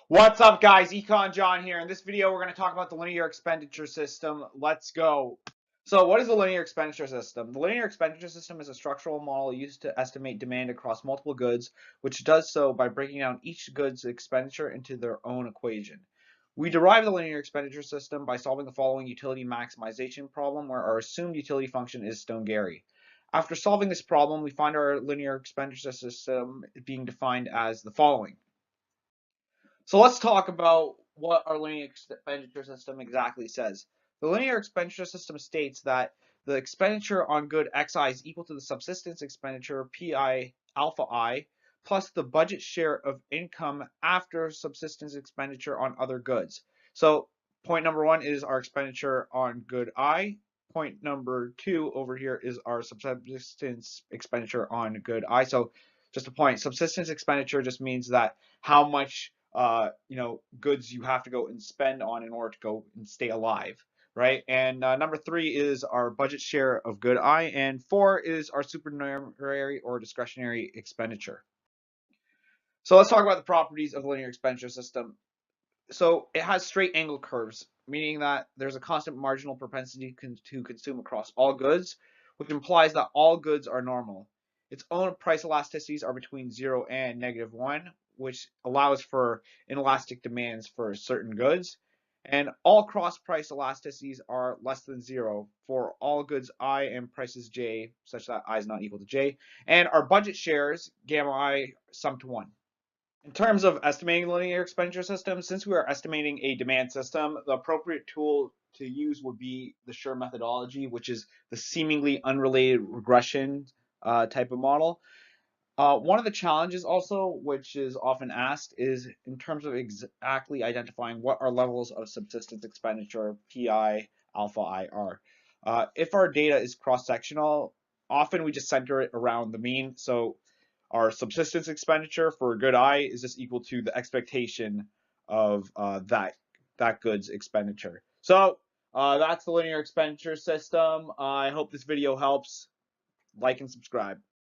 What's up, guys? Econ John here. In this video, we're going to talk about the linear expenditure system. Let's go. So what is the linear expenditure system? The linear expenditure system is a structural model used to estimate demand across multiple goods, which does so by breaking down each good's expenditure into their own equation. We derive the linear expenditure system by solving the following utility maximization problem, where our assumed utility function is Stone-Gary. After solving this problem, we find our linear expenditure system being defined as the following. So let's talk about what our linear expenditure system exactly says. The linear expenditure system states that the expenditure on good xi is equal to the subsistence expenditure pi alpha I plus the budget share of income after subsistence expenditure on other goods. So point number one is our expenditure on good I. Point number two over here is our subsistence expenditure on good I. So just a point, subsistence expenditure just means that how much goods you have to go and spend on in order to go and stay alive, right? And number three is our budget share of good I, and four is our supernumerary or discretionary expenditure. So let's talk about the properties of the linear expenditure system. So it has straight angle curves, meaning that there's a constant marginal propensity to consume across all goods, which implies that all goods are normal. Its own price elasticities are between 0 and -1, which allows for inelastic demands for certain goods. And all cross price elasticities are less than 0 for all goods I and prices j, such that I is not equal to j. And our budget shares, gamma I, sum to 1. In terms of estimating the linear expenditure system, since we are estimating a demand system, the appropriate tool to use would be the Schur methodology, which is the seemingly unrelated regression type of model. One of the challenges also, which is often asked, is in terms of exactly identifying what our levels of subsistence expenditure, PI, alpha I are. If our data is cross-sectional, often we just center it around the mean. So our subsistence expenditure for a good I is just equal to the expectation of that good's expenditure. So that's the linear expenditure system. I hope this video helps. Like and subscribe.